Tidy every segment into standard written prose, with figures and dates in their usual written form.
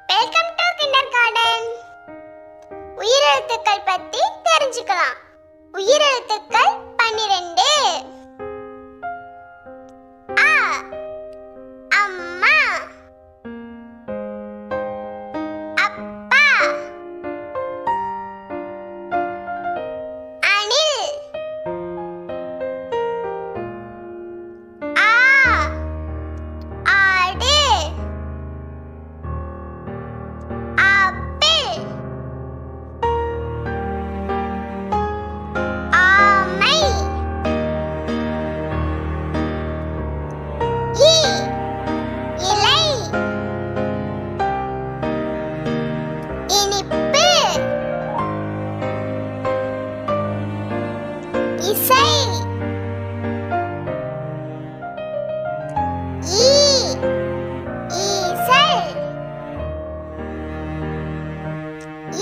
Welcome to kinder garden. உயிரெழுத்துக்கள் பத்தி தெரிஞ்சுக்கலாம். உயிரெழுத்துக்கள் 12. அ அம்மா, அப்பா, அணில், ஆ ஆடு, ஆப்பிள், ஆமை, இ இலை, இனிப்பு, இசை, ஈ ஈசல்,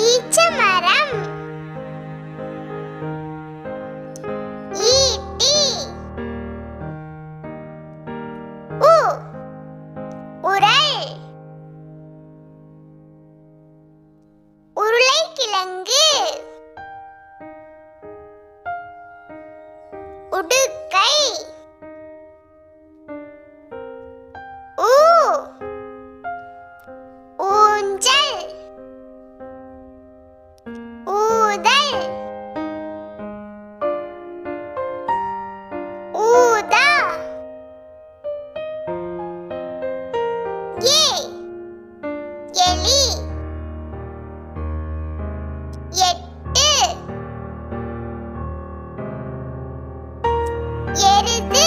ஈச்சமரம், ஈட்டி, உ உரல், உருளைக்கிழங்கு, உடுக்கை, ஊ ஊஞ்சல், ஊதல், ஊதா, ஏ எலி, எட்டு எருது,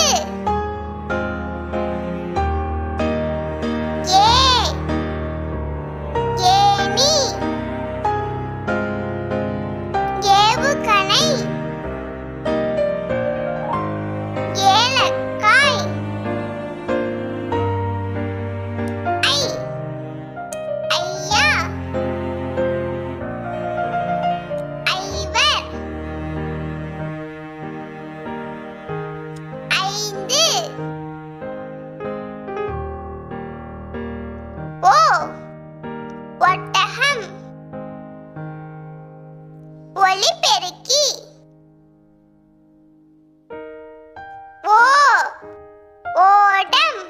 ஏ ஏணி, ஏவுகணை, ஏலக்காய், ஐ ஐயா, ஐவர், ஐந்து, ஓ ஒட்டகம், ஒலிபெருக்கி, ஓ ஓடம்,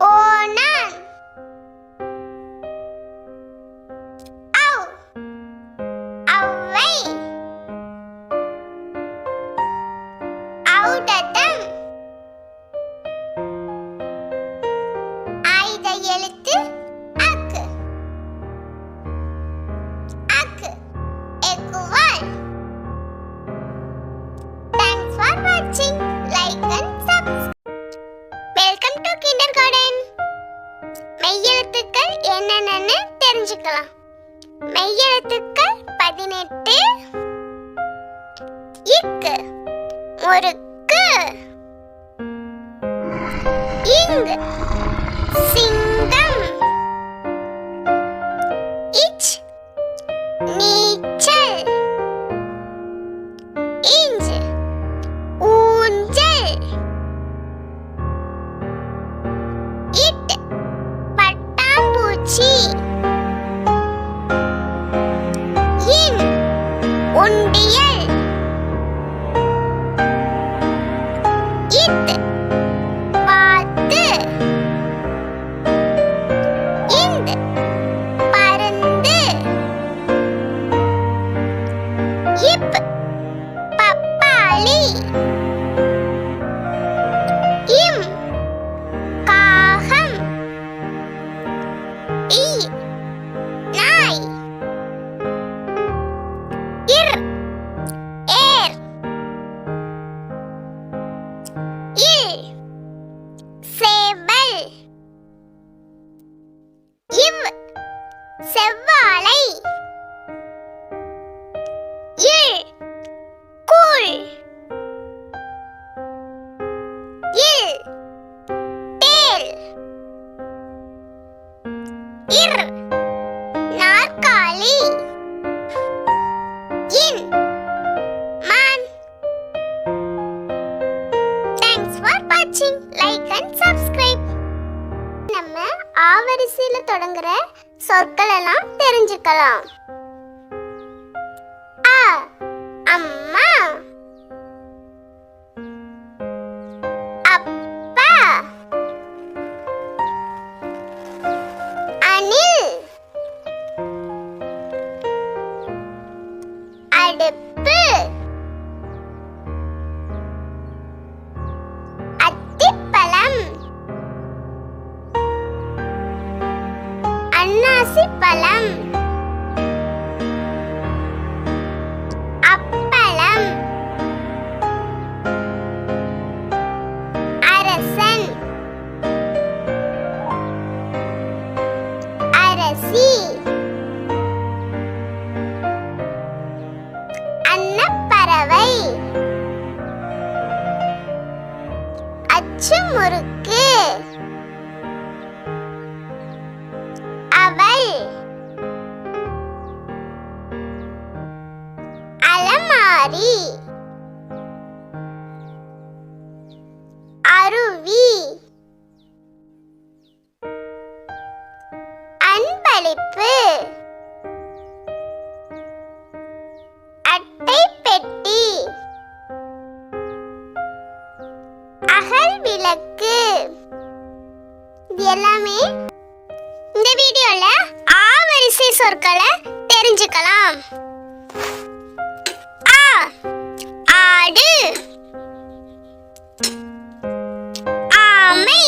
ஓணான், ஔ ஔவை, ஔடதம், ஆயுத எழுத்து அக்கு, அக்கு எக்குவால். Thanks for watching. Like and subscribe. Welcome to Kinder Garden. மெய்யெழுத்துக்கள் என்னென்னு தெரிஞ்சுக்கலாம். மெய்யெழுத்துக்கள் 18. இக்கு முறுக்கு, இங்கு சிங்கம், இச் நீச்சல், இஞ்ச் ஊஞ்சல், இட் பட்டாம்பூச்சி, இன் உண்டியல், இத் வாத்து, இந்த் பருந்து, இப் பப்பாளி, இம் காகம், ஈ நாய், இர் ஏர், இல் சேவல், இவ் செவ்வாழை, இல் கூழ், இல் தேல், இர் நாற்காலி, இன் மான். Thanks ஃபார் வாட்சிங். Like and subscribe. நம்ம ஆவரிசையில தொடங்குற சொற்கள் எல்லாம் தெரிஞ்சுக்கலாம். அ அம்மா, அப்பா, அணில், அடுப்பு, அத்திப்பழம், அன்னாசி பழம், அப்பளம், அரசன், அரசி, அன்னப்பறவை, அச்சுமுறுக்கு, அவள், அலமாரி, அருவி, அன்பளிப்பு, அட்டை பெட்டி, அகல் விளக்கு. இது எல்லாமே இந்த வீடியோல ஆவரிசை சொற்களை தெரிஞ்சுக்கலாம். ஆ ஆடு, ஆமை,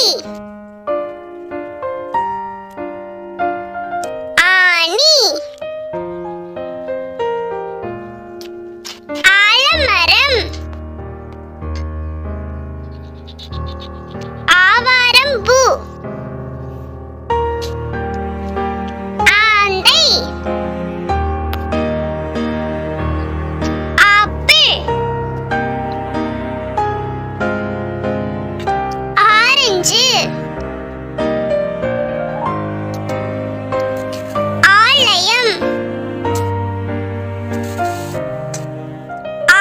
ஆணி, ஆலமரம், ஆவாரம்பூ, ஆந்தை, ஆப்பிள், ஆரஞ்சு, ஆலயம்,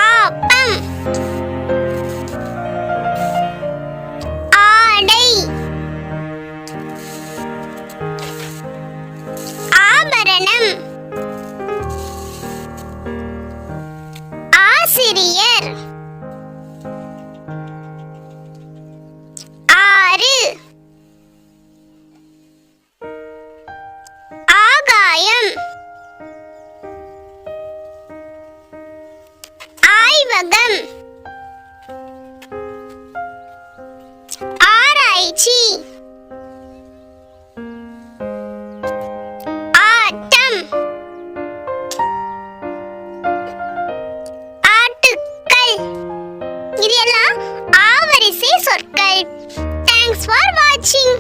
ஆப்பம், ஆடை, ஆபரணம், ஆசிரியர், ஆறு, ஆகாயம், ஆய்வகம், ஆராய்ச்சி, ஆட்டம், ஆட்டுக்கள். இது எல்லாம் ஆவரிசை சொற்கள். தேங்க்ஸ் ஃபார் வாட்சிங்.